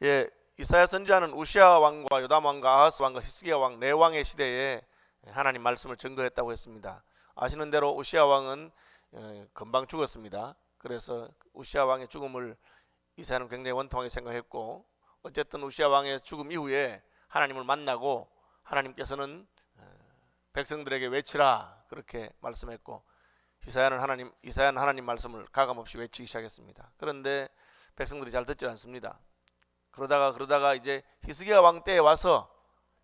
예, 이사야 선지자는 우시아 왕과 요담 왕과 아하스 왕과 히스기야 왕 네 왕의 시대에 하나님 말씀을 증거했다고 했습니다. 아시는 대로 우시아 왕은 금방 죽었습니다. 그래서 우시아 왕의 죽음을 이사야는 굉장히 원통하게 생각했고, 어쨌든 우시아 왕의 죽음 이후에 하나님을 만나고 하나님께서는 백성들에게 외치라 그렇게 말씀했고, 이사야는 하나님 말씀을 가감없이 외치기 시작했습니다. 그런데 백성들이 잘 듣지 않습니다. 그러다가 이제 히스기야 왕 때에 와서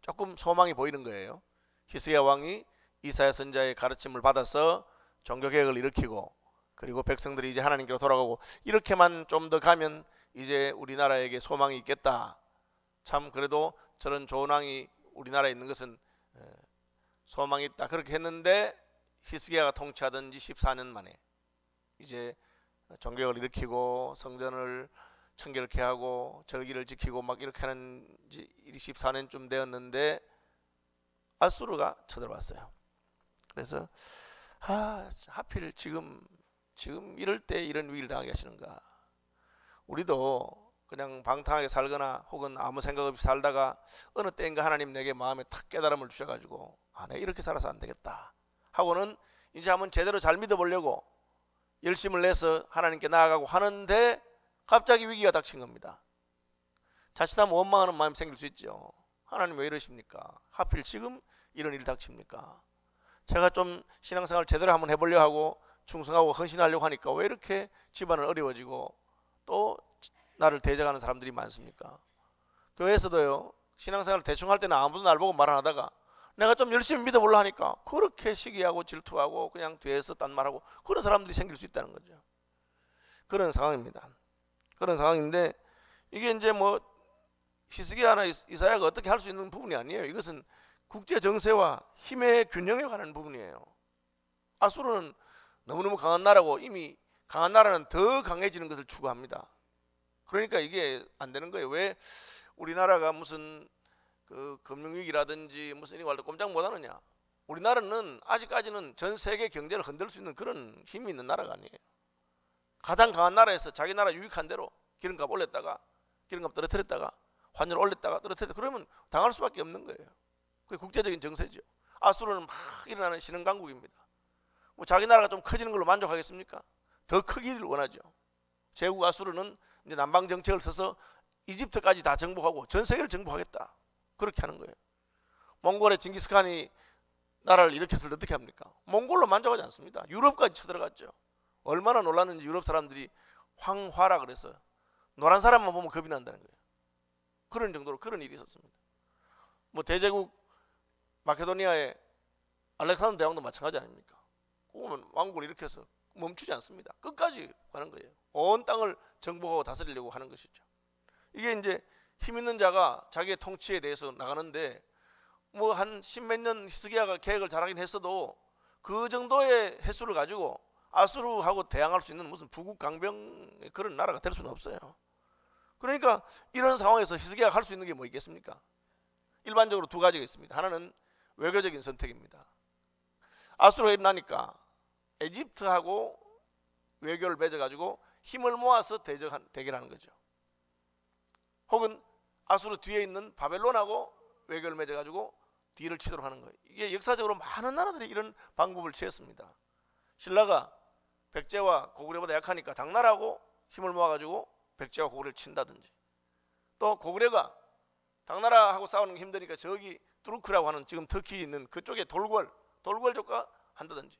조금 소망이 보이는 거예요. 히스기야 왕이 이사야 선지자의 가르침을 받아서 종교개혁을 일으키고, 그리고 백성들이 이제 하나님께로 돌아가고, 이렇게만 좀 더 가면 이제 우리나라에게 소망이 있겠다. 참 그래도 저런 좋은 왕이 우리나라에 있는 것은 소망이 있다 그렇게 했는데, 히스기야가 통치하던 지 14년 만에 이제 종교개혁을 일으키고 성전을 청결케 하고 절기를 지키고 막 이렇게 하는 지 14년쯤 되었는데 아수르가 쳐들어왔어요. 그래서 하필 지금 이럴 때 이런 위기를 당하게 하시는가. 우리도 그냥 방탕하게 살거나 혹은 아무 생각 없이 살다가 어느 때인가 하나님 내게 마음에 탁 깨달음을 주셔가지고 내가 이렇게 살아서 안 되겠다 하고는 이제 한번 제대로 잘 믿어보려고 열심을 내서 하나님께 나아가고 하는데 갑자기 위기가 닥친 겁니다. 자칫하면 원망하는 마음이 생길 수 있죠. 하나님 왜 이러십니까? 하필 지금 이런 일이 닥칩니까? 제가 좀 신앙생활 제대로 한번 해보려고 하고 충성하고 헌신하려고 하니까 왜 이렇게 집안은 어려워지고 또 나를 대적하는 사람들이 많습니까? 교회에서도요, 신앙생활을 대충 할 때는 아무도 날 보고 말 안 하다가 내가 좀 열심히 믿어보려 하니까 그렇게 시기하고 질투하고 그냥 뒤에서 딴 말하고 그런 사람들이 생길 수 있다는 거죠. 그런 상황입니다. 그런 상황인데, 이게 이제 뭐 히스기야나 이사야가 어떻게 할 수 있는 부분이 아니에요. 이것은 국제 정세와 힘의 균형에 관한 부분이에요. 아수르는 너무너무 강한 나라고, 이미 강한 나라는 더 강해지는 것을 추구합니다. 그러니까 이게 안 되는 거예요. 왜 우리나라가 무슨 그 금융위기라든지 무슨 이런 걸 꼼짝 못하느냐. 우리나라는 아직까지는 전 세계 경제를 흔들 수 있는 그런 힘이 있는 나라가 아니에요. 가장 강한 나라에서 자기 나라 유익한 대로 기름값 올렸다가 기름값 떨어뜨렸다가 환율 올렸다가 떨어뜨렸다가 그러면 당할 수밖에 없는 거예요. 그게 국제적인 정세죠. 아수르는 막 일어나는 신흥강국입니다. 뭐 자기 나라가 좀 커지는 걸로 만족하겠습니까? 더 크기를 원하죠. 제국 아수르는 이제 남방 정책을 써서 이집트까지 다 정복하고 전 세계를 정복하겠다 그렇게 하는 거예요. 몽골의 징기스칸이 나라를 일으켰을 때 어떻게 합니까? 몽골로 만족하지 않습니다. 유럽까지 쳐들어갔죠. 얼마나 놀랐는지 유럽 사람들이 황화라 그래서 노란 사람만 보면 겁이 난다는 거예요. 그런 정도로 그런 일이 있었습니다. 뭐 대제국 마케도니아의 알렉산더 대왕도 마찬가지 아닙니까? 그거는 왕국을 일으켜서 멈추지 않습니다. 끝까지 가는 거예요. 온 땅을 정복하고 다스리려고 하는 것이죠. 이게 이제 힘 있는 자가 자기의 통치에 대해서 나가는데, 뭐 한 십몇 년 히스기야가 계획을 잘하긴 했어도 그 정도의 횟수를 가지고 아수르하고 대항할 수 있는 무슨 부국 강병 그런 나라가 될 수는 없어요. 그러니까 이런 상황에서 히스기야가 할 수 있는 게 뭐 있겠습니까? 일반적으로 두 가지가 있습니다. 하나는 외교적인 선택입니다. 아수르가 일어나니까 에집트하고 외교를 맺어가지고 힘을 모아서 대결하는 거죠. 혹은 아수르 뒤에 있는 바벨론하고 외교를 맺어가지고 뒤를 치도록 하는 거예요. 이게 역사적으로 많은 나라들이 이런 방법을 취했습니다. 신라가 백제와 고구려보다 약하니까 당나라하고 힘을 모아가지고 백제와 고구려를 친다든지, 또 고구려가 당나라하고 싸우는 게 힘드니까 저기 투르크라고 하는 지금 터키 있는 그쪽에 돌궐족과 한다든지,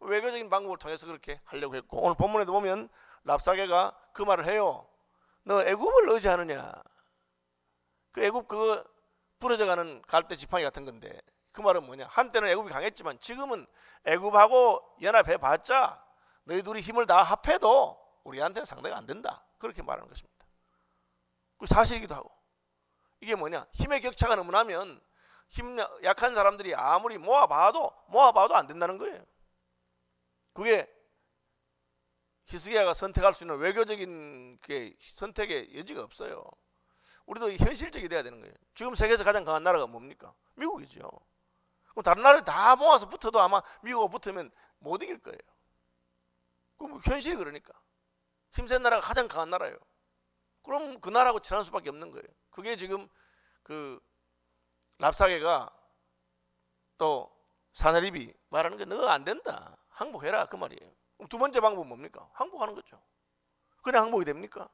외교적인 방법을 통해서 그렇게 하려고 했고, 오늘 본문에도 보면 랍사게가 그 말을 해요. 너 애굽을 의지하느냐? 그 애굽 그 부러져가는 갈대 지팡이 같은 건데, 그 말은 뭐냐? 한때는 애굽이 강했지만 지금은 애굽하고 연합해봤자 너희 둘이 힘을 다 합해도 우리한테는 상대가 안 된다 그렇게 말하는 것입니다. 그 사실이기도 하고, 이게 뭐냐? 힘의 격차가 너무 나면 힘 약한 사람들이 아무리 모아봐도 안 된다는 거예요. 그게 히스기야가 선택할 수 있는 외교적인 그 선택의 여지가 없어요. 우리도 현실적이 돼야 되는 거예요. 지금 세계에서 가장 강한 나라가 뭡니까? 미국이죠. 그럼 다른 나라들 다 모아서 붙어도 아마 미국하고 붙으면 못 이길 거예요. 그럼 현실이 그러니까 힘센 나라가 가장 강한 나라예요. 그럼 그 나라하고 친할 수밖에 없는 거예요. 그게 지금 그 랍사게가 또 사내립이 말하는 게 너 안 된다, 항복해라 그 말이에요. 그럼 두 번째 방법은 뭡니까? 항복하는 거죠. 그냥 항복이 됩니까?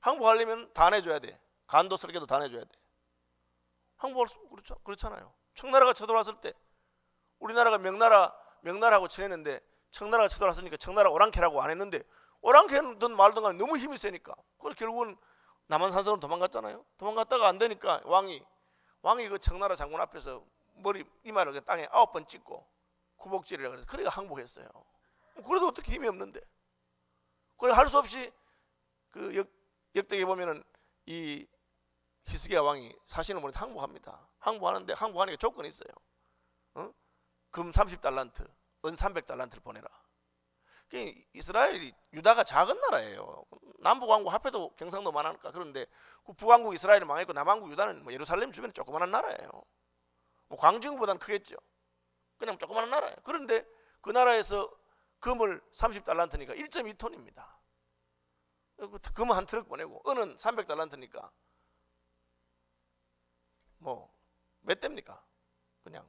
항복하려면 다 내줘야 돼. 간도스럽게도 다 내줘야 돼. 항복할 수 그렇잖아요. 청나라가 쳐들어왔을 때 우리나라가 명나라하고 친했는데 청나라가 쳐들어왔으니까 청나라 오랑캐라고 안 했는데 오랑캐든 말든 간에 너무 힘이 세니까 그래서 결국은 남한산성으로 도망갔잖아요. 도망갔다가 안 되니까 왕이 그 청나라 장군 앞에서 머리 이마를 땅에 9번 찍고 구복질이라 그래서 그래가 항복했어요. 그래도 어떻게 힘이 없는데. 그래 할 수 없이 그 역대기에 보면은 이 히스기야 왕이 사신을 보내서 항복합니다. 항복하는데 항복하니까 조건이 있어요. 금 30달란트, 은 300달란트를 보내라. 이스라엘이 유다가 작은 나라예요. 남북왕국 합해도 경상도 많으니까. 그런데 북왕국 이스라엘이 망했고 남왕국 유다는 뭐 예루살렘 주변에 조그마한 나라예요. 뭐 광주보다는 크겠죠. 그냥 조그마한 나라예요. 그런데 그 나라에서 금을 30달란트니까 1.2톤입니다. 금은 한 트럭 보내고 은은 300달란트니까 뭐 몇 대입니까? 그냥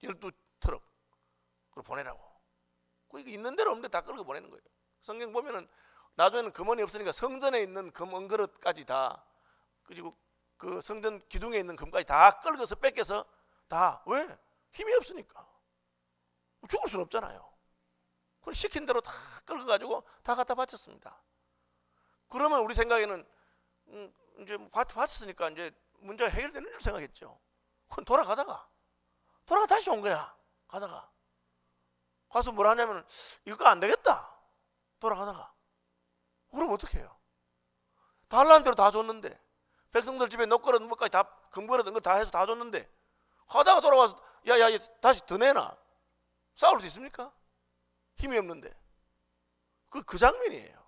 12트럭 그걸 보내라고. 이거 있는 대로 없는 데 다 끌고 보내는 거예요. 성경 보면은 나중에는 금원이 없으니까 성전에 있는 금 은그릇까지 다, 그리고 그 성전 기둥에 있는 금까지 다 끌어서 뺏겨서 다, 왜? 힘이 없으니까. 죽을 수는 없잖아요. 그걸 시킨 대로 다 끌고 가지고 다 갖다 바쳤습니다. 그러면 우리 생각에는 이제 바쳤으니까 이제 문제가 해결되는 줄 생각했죠. 그건 돌아가 다시 온 거야. 가서 뭘 하냐면 이거 안 되겠다. 돌아가다가 그럼 어떻게 해요? 달라는 대로 다 줬는데, 백성들 집에 녹거릇 뭐까지 다 금거릇 거 다 해서 다 줬는데 하다가 돌아와서 야야 다시 더 내놔. 싸울 수 있습니까? 힘이 없는데. 그 장면이에요.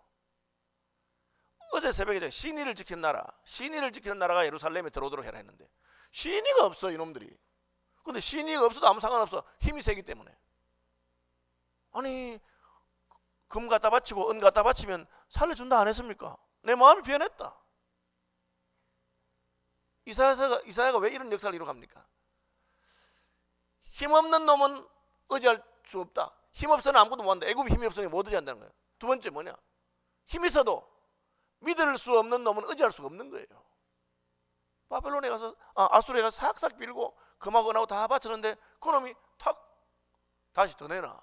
어제 새벽에 신의를 지키는 나라가 예루살렘에 들어오도록 해라 했는데 신의가 없어 이놈들이. 근데 신의가 없어도 아무 상관없어. 힘이 세기 때문에. 아니 금 갖다 바치고 은 갖다 바치면 살려준다 안 했습니까? 내 마음이 변했다. 이사야가 왜 이런 역사를 이뤄갑니까? 힘없는 놈은 의지할 수 없다. 힘없어는 아무것도 못한다. 애굽이 힘이 없으니 못 의지한다는 거예요. 두 번째 뭐냐? 힘이 있어도 믿을 수 없는 놈은 의지할 수가 없는 거예요. 바벨론에 가서 아수르에 가서 싹싹 빌고 금하고 은하고 다 바쳤는데 그놈이 탁 다시 더 내놔.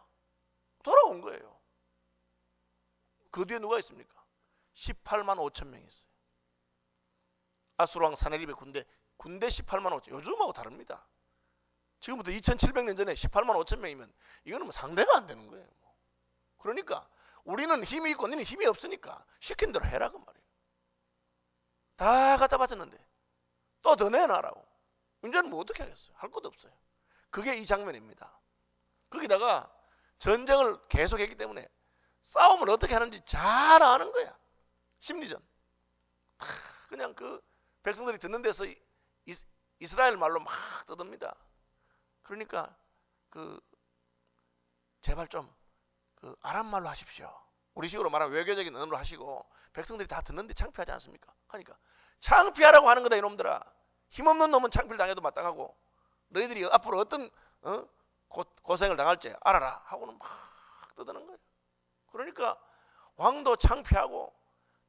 돌아온 거예요. 그 뒤에 누가 있습니까? 18만 5천 명이 있어요. 아수르 왕 사네립의 군대 18만 5천. 요즘하고 다릅니다. 지금부터 2700년 전에 18만 5천 명이면 이거는 뭐 상대가 안 되는 거예요. 그러니까 우리는 힘이 있고 너는 힘이 없으니까 시킨 대로 해라 그 말이에요. 다 갖다 바쳤는데 또 더 내놔라고. 이제는 뭐 어떻게 하겠어요? 할 것도 없어요. 그게 이 장면입니다. 거기다가 전쟁을 계속했기 때문에 싸움을 어떻게 하는지 잘 아는 거야. 심리전. 그냥 그 백성들이 듣는 데서 이스라엘 말로 막 떠듭니다. 그러니까 그 제발 좀 그 아람 말로 하십시오. 우리식으로 말하면 외교적인 언어로 하시고 백성들이 다 듣는데 창피하지 않습니까? 하니까 창피하라고 하는 거다 이놈들아. 힘없는 놈은 창피를 당해도 마땅하고 너희들이 앞으로 어떤 고생을 당할지 알아라 하고는 막 떠드는 거예요. 그러니까 왕도 창피하고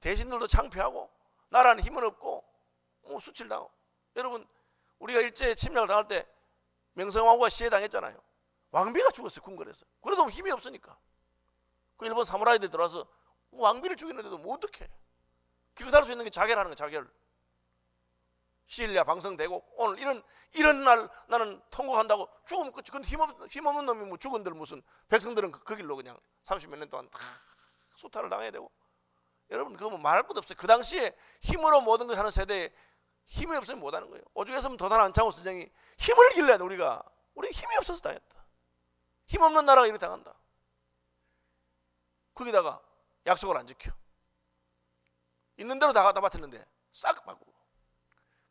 대신들도 창피하고 나라는 힘은 없고 수칠당하고. 여러분 우리가 일제 침략을 당할 때 명성황후가 시해당했잖아요. 왕비가 죽었어요. 궁궐에서. 그래도 힘이 없으니까 그 일본 사무라이들이 들어와서 왕비를 죽이는데도 뭐 어떡해. 기껏 할 수 있는 게 자결하는 거야. 자결. 시일야 방성되고 오늘 이런 날 나는 통곡한다고 죽으면 끝이. 근데 힘없는 놈이 뭐 죽은들 무슨 백성들은 그 길로 그냥 30몇 년 동안 다 수탈을 당해야 되고. 여러분 그거 뭐 말할 것도 없어요. 그 당시에 힘으로 모든 걸 하는 세대에 힘이 없으면 못하는 거예요. 오죽했으면 도산 안창호 선생이 힘을 길러야 돼. 우리 힘이 없어서 당했다. 힘없는 나라가 이렇게 당한다. 거기다가 약속을 안 지켜. 있는 대로 다 갖다 바쳤는데 싹 바꾸고.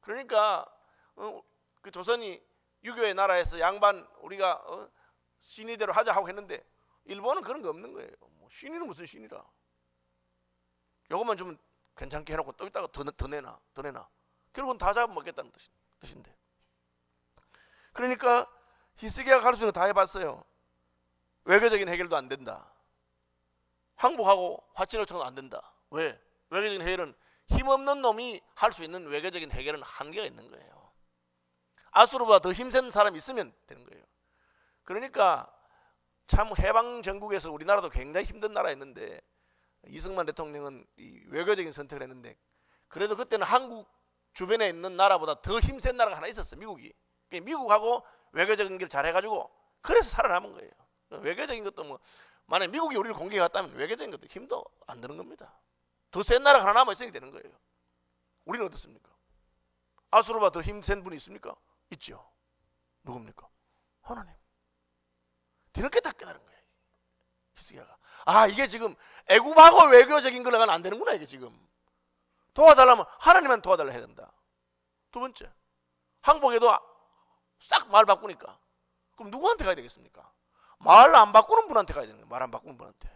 그러니까 그 조선이 유교의 나라에서 양반 우리가 신의대로 하자 하고 했는데 일본은 그런 거 없는 거예요. 뭐 신의는 무슨 신이라. 요것만 주면 괜찮게 해놓고 또 있다가 더 내놔. 결국은 다 잡아먹겠다는 뜻인데. 그러니까 히스기야가 할 수 있는 거 다 해봤어요. 외교적인 해결도 안 된다. 항복하고 화친을 청도 안 된다. 왜? 외교적인 해결은 힘없는 놈이 할 수 있는 외교적인 해결은 한계가 있는 거예요. 아수르보다 더 힘센 사람이 있으면 되는 거예요. 그러니까 참 해방 전국에서 우리나라도 굉장히 힘든 나라였는데 이승만 대통령은 이 외교적인 선택을 했는데 그래도 그때는 한국 주변에 있는 나라보다 더 힘센 나라가 하나 있었어요. 미국이. 미국하고 외교적인 걸 잘해가지고 그래서 살아남은 거예요. 외교적인 것도 뭐 만약에 미국이 우리를 공격했다면 외교적인 것도 힘도 안 드는 겁니다. 더 센 나라가 하나 남아있어야 되는 거예요. 우리는 어떻습니까? 아수르보다 더 힘센 분이 있습니까? 있죠. 누굽니까? 하나님. 뒤늦게 딱 깨달은 거예요. 히스기야가. 아, 이게 지금 애굽하고 외교적인 거랑은 안 되는구나. 이게 지금 도와달라면 하나님만 도와달라 해야 된다. 두 번째, 항복에도 싹 말 바꾸니까 그럼 누구한테 가야 되겠습니까? 말 안 바꾸는 분한테 가야 되는 거예요. 말 안 바꾸는 분한테.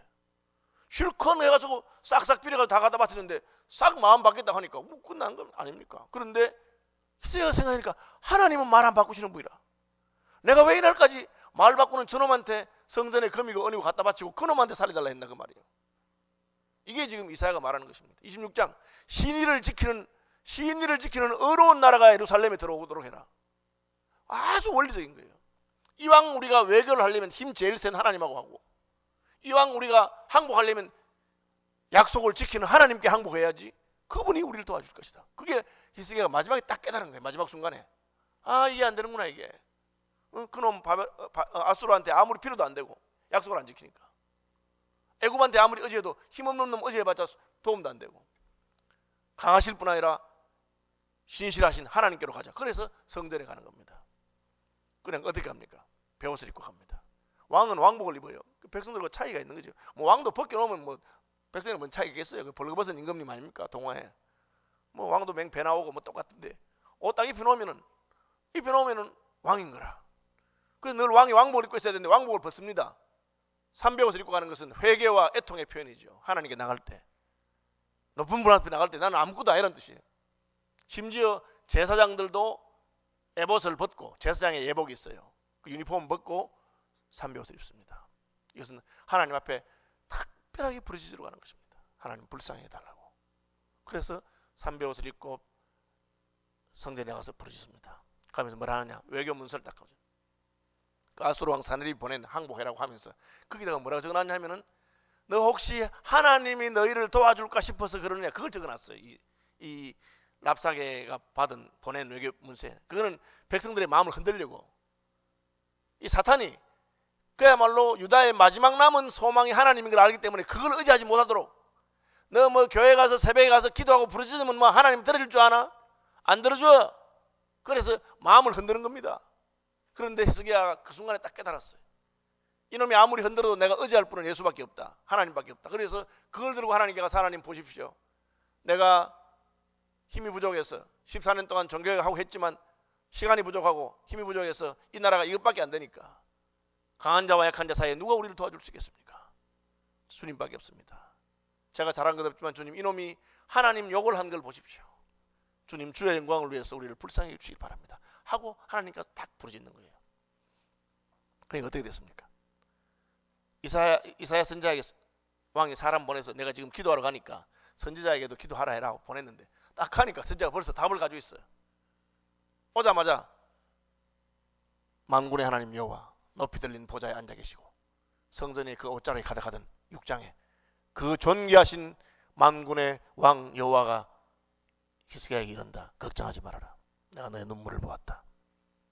실컷 해가지고 싹싹 빌어가지고 다 갖다 바치는데 싹 마음 바뀌었다 하니까 뭐 끝난 건 아닙니까? 그런데 히스기야가 생각하니까 하나님은 말 안 바꾸시는 분이라. 내가 왜 이날까지 말 바꾸는 저놈한테 성전에 금이고 은이고 갖다 바치고 그놈한테 살려달라 했나 그 말이에요. 이게 지금 이사야가 말하는 것입니다. 26장 시인을 지키는 의로운 나라가 예루살렘에 들어오도록 해라. 아주 원리적인 거예요. 이왕 우리가 외교를 하려면 힘 제일 센 하나님하고 하고, 이왕 우리가 항복하려면 약속을 지키는 하나님께 항복해야지. 그분이 우리를 도와줄 것이다. 그게 히스기야가 마지막에 딱 깨달은 거예요. 마지막 순간에. 아, 이게 안 되는구나 이게. 그놈 아수르한테 아무리 필요도 안 되고 약속을 안 지키니까. 애굽한테 아무리 의지해도 힘없는 놈 의지해봤자 도움도 안 되고. 강하실 뿐 아니라 신실하신 하나님께로 가자. 그래서 성전에 가는 겁니다. 그냥 어떻게 합니까? 베옷을 입고 갑니다. 왕은 왕복을 입어요. 백성들과 차이가 있는 거죠. 뭐 왕도 벗겨놓으면 뭐 백성은 뭔 차이가 있겠어요? 그 벌거벗은 임금님 아닙니까? 동화에. 뭐 왕도 맹배 나오고 뭐 똑같은데 옷 딱 입혀놓으면은 왕인 거라. 그래서 늘 왕이 왕복을 입고 있어야 되는데 왕복을 벗습니다. 삼베옷을 입고 가는 것은 회개와 애통의 표현이죠. 하나님께 나갈 때, 높은 분 앞에 나갈 때 나는 아무것도 아니라는 뜻이에요. 심지어 제사장들도 에봇을 벗고, 제사장의 예복이 있어요. 그 유니폼 벗고 삼베옷을 입습니다. 이것은 하나님 앞에 특별하게 부르짖으러 가는 것입니다. 하나님 불쌍히 해달라고. 그래서 삼베옷을 입고 성전에 가서 부르짖습니다. 가면서 뭐라 하느냐? 외교 문서를 딱 가죠. 그 아수르 왕 사네립이 보낸 항복해라고 하면서 거기다가 뭐라고 적어놨냐 하면은 너 혹시 하나님이 너희를 도와줄까 싶어서 그러느냐, 그걸 적어놨어요. 이 랍사게가 보낸 외교 문서에. 그거는 백성들의 마음을 흔들려고, 이 사탄이 그야말로 유다의 마지막 남은 소망이 하나님인 걸 알기 때문에 그걸 의지하지 못하도록, 너 뭐 교회 가서 새벽에 가서 기도하고 부르짖으면 뭐 하나님 들어줄 줄 아나? 안 들어줘. 그래서 마음을 흔드는 겁니다. 그런데 히스기야가 그 순간에 딱 깨달았어요. 이놈이 아무리 흔들어도 내가 의지할 분은 예수밖에 없다. 하나님밖에 없다. 그래서 그걸 들고 하나님께 가서 하나님 보십시오. 내가 힘이 부족해서 14년 동안 종교개혁 하고 했지만 시간이 부족하고 힘이 부족해서 이 나라가 이것밖에 안 되니까 강한 자와 약한 자 사이에 누가 우리를 도와줄 수 있겠습니까? 주님밖에 없습니다. 제가 잘한 것 없지만 주님, 이놈이 하나님 욕을 한 걸 보십시오. 주님, 주의 영광을 위해서 우리를 불쌍히 해주시기 바랍니다 하고 하나님께서 딱 부르짖는 거예요. 그러니까 어떻게 됐습니까? 이사야 선지자에게 왕이 사람 보내서 내가 지금 기도하러 가니까 선지자에게도 기도하라 해라고 보냈는데 딱 가니까 선지자가 벌써 답을 가지고 있어요. 오자마자 만군의 하나님 여호와 높이 들린 보좌에 앉아 계시고 성전이 그 옷자락이 가득하던 6장에 그 존귀하신 만군의 왕 여호와가 히스기야에게 이른다. 걱정하지 말아라. 내가 너의 눈물을 보았다.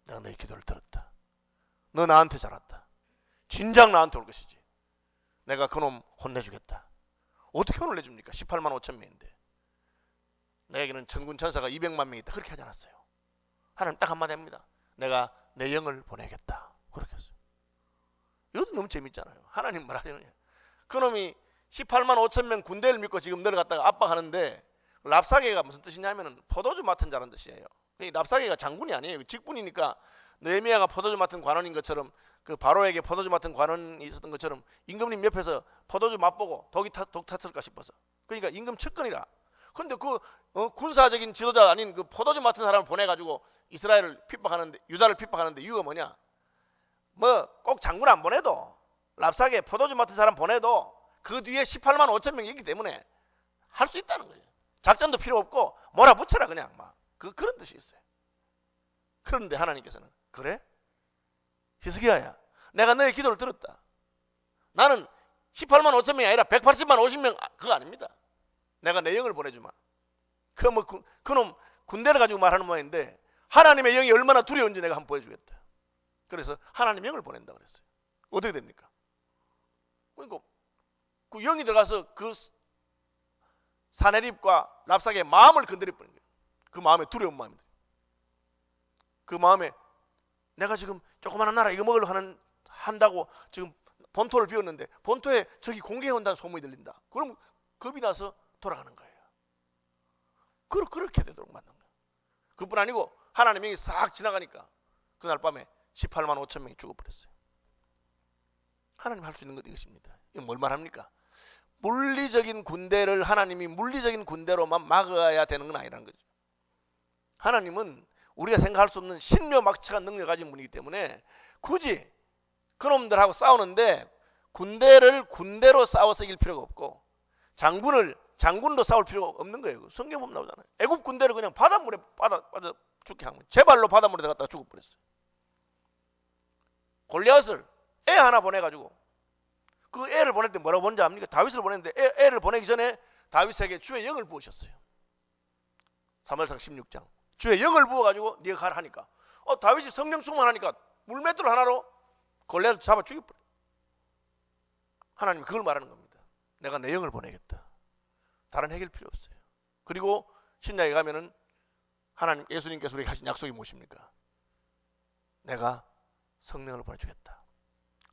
내가 너의 기도를 들었다. 너 나한테 잘했다. 진작 나한테 올 것이지. 내가 그놈 혼내주겠다. 어떻게 혼내줍니까? 18만 5천 명인데 내게는 천군 천사가 200만 명이 있다. 그렇게 하지 않았어요. 하나님 딱 한마디 합니다. 내가 내 영을 보내겠다. 그렇게 했어요. 이것도 너무 재밌잖아요. 하나님 말하려느냐. 그놈이 18만 5천 명 군대를 믿고 지금 내려갔다가 압박하는데 랍사게가 무슨 뜻이냐면은 포도주 맡은 자라는 뜻이에요. 랍사게가 장군이 아니에요. 직분이니까 느헤미야가 포도주 맡은 관원인 것처럼, 그 바로에게 포도주 맡은 관원이 있었던 것처럼 임금님 옆에서 포도주 맛보고 독 탔을까 싶어서. 그러니까 임금 측근이라 근데 그 군사적인 지도자 아닌 그 포도주 맡은 사람을 보내가지고 이스라엘을 핍박하는데, 유다를 핍박하는데 이유가 뭐냐? 뭐 꼭 장군 안 보내도 랍사게 포도주 맡은 사람 보내도 그 뒤에 18만 5천 명이 있기 때문에 할 수 있다는 거예요. 작전도 필요 없고 몰아붙여라 그냥 막 그런 뜻이 있어요. 그런데 하나님께서는 그래? 히스기야야, 내가 너의 기도를 들었다. 나는 18만 5천 명이 아니라 180만 50명 그거 아닙니다. 내가 내 영을 보내주마. 그놈 군대를 가지고 말하는 모양인데 하나님의 영이 얼마나 두려운지 내가 한번 보여주겠다. 그래서 하나님 영을 보낸다 그랬어요. 어떻게 됩니까? 그러니까 그 영이 들어가서 그 사네립과 랍사게의 마음을 건드려 버린 거예요. 그 마음에 두려운 마음이 들어요. 그 마음에 내가 지금 조그마한 나라 이거 먹으려고 한다고 지금 본토를 비웠는데 본토에 저기 공격해 온다는 소문이 들린다. 그럼 겁이 나서 돌아가는 거예요. 그렇게 되도록 만든 거예요. 그뿐 아니고 하나님의 영이 싹 지나가니까 그날 밤에 18만 5천 명이 죽어버렸어요. 하나님 할 수 있는 것 이것입니다. 이건 뭘 말합니까? 물리적인 군대를 하나님이 물리적인 군대로만 막아야 되는 건 아니라는 거죠. 하나님은 우리가 생각할 수 없는 신묘막측한 능력을 가진 분이기 때문에 굳이 그놈들하고 싸우는데 군대를 군대로 싸워서 이길 필요가 없고 장군으로 싸울 필요가 없는 거예요. 성경 보면 나오잖아요. 애굽 군대를 그냥 바닷물에 빠져 죽게 한 거예요. 제발로 바닷물에 들어갔다가 죽어버렸어요. 골리앗을 애 하나 보내가지고 그 애를 보낼 때 뭐라고 보는지 압니까? 다윗을 보냈는데 애를 보내기 전에 다윗에게 주의 영을 부으셨어요. 사무엘상 16장 주의 영을 부어가지고 네가 가라 하니까 다윗이 성령 충만하니까 물맷돌 하나로 골리앗을 잡아 죽여버려. 하나님이 그걸 말하는 겁니다. 내가 내 영을 보내겠다. 다른 해결 필요 없어요. 그리고 신약에 가면은 하나님 예수님께서 우리에게 하신 약속이 무엇입니까? 내가 성령을 보내주겠다.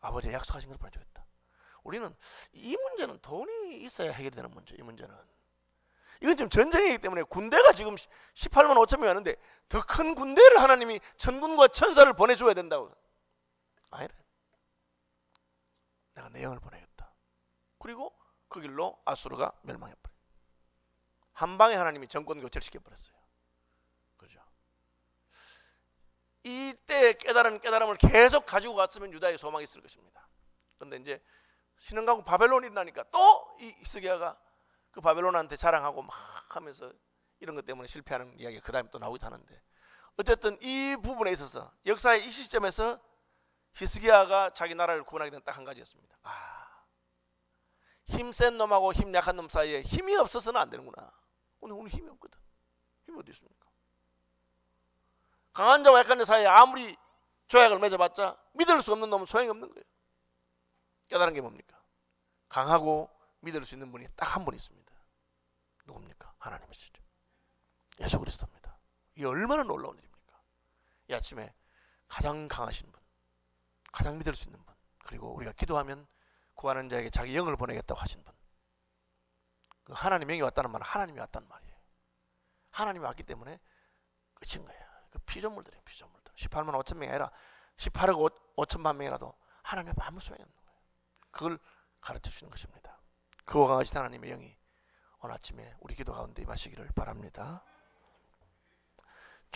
아버지의 약속하신 걸 보내주겠다. 우리는 이 문제는 돈이 있어야 해결이 되는 문제. 이 문제는 이건 지금 전쟁이기 때문에 군대가 지금 18만 5천 명이 왔는데 더 큰 군대를 하나님이 천군과 천사를 보내줘야 된다고. 아니래. 내가 내 영을 보내겠다. 그리고 그 길로 아수르가 멸망해버려. 한 방에 하나님이 정권 교체를 시켜버렸어요. 그죠? 이때 깨달음을 계속 가지고 갔으면 유다의 소망이 있을 것입니다. 그런데 이제 신흥강국 바벨론이 일어나니까 또 이 히스기야가 그 바벨론한테 자랑하고 막 하면서 이런 것 때문에 실패하는 이야기가 그 다음에 또 나오기도 하는데, 어쨌든 이 부분에 있어서 역사의 이 시점에서 히스기야가 자기 나라를 구원하게 된 딱 한 가지였습니다. 힘센 놈하고 힘 약한 놈 사이에 힘이 없어서는 안 되는구나. 오늘 힘이 없거든. 힘이 어디 있습니까? 강한 자와 약한 자 사이에 아무리 조약을 맺어봤자 믿을 수 없는 놈은 소용이 없는 거예요. 깨달은 게 뭡니까? 강하고 믿을 수 있는 분이 딱 한 분 있습니다. 누굽니까? 하나님이시죠. 예수 그리스도입니다. 이게 얼마나 놀라운 일입니까? 이 아침에 가장 강하신 분, 가장 믿을 수 있는 분, 그리고 우리가 기도하면 구하는 자에게 자기 영을 보내겠다고 하신 분, 그 하나님 영이 왔다는 말은 하나님이 왔단 말이에요. 하나님이 왔기 때문에 끝인 거예요. 그 피조물들이에요. 피조물들 18만 5천 명이 아니라 18억 5천만 명이라도 하나님 앞에 아무 소용이 없는 거예요. 그걸 가르쳐 주시는 것입니다. 그와 강하신 하나님의 영이 오늘 아침에 우리 기도 가운데 임하시기를 바랍니다.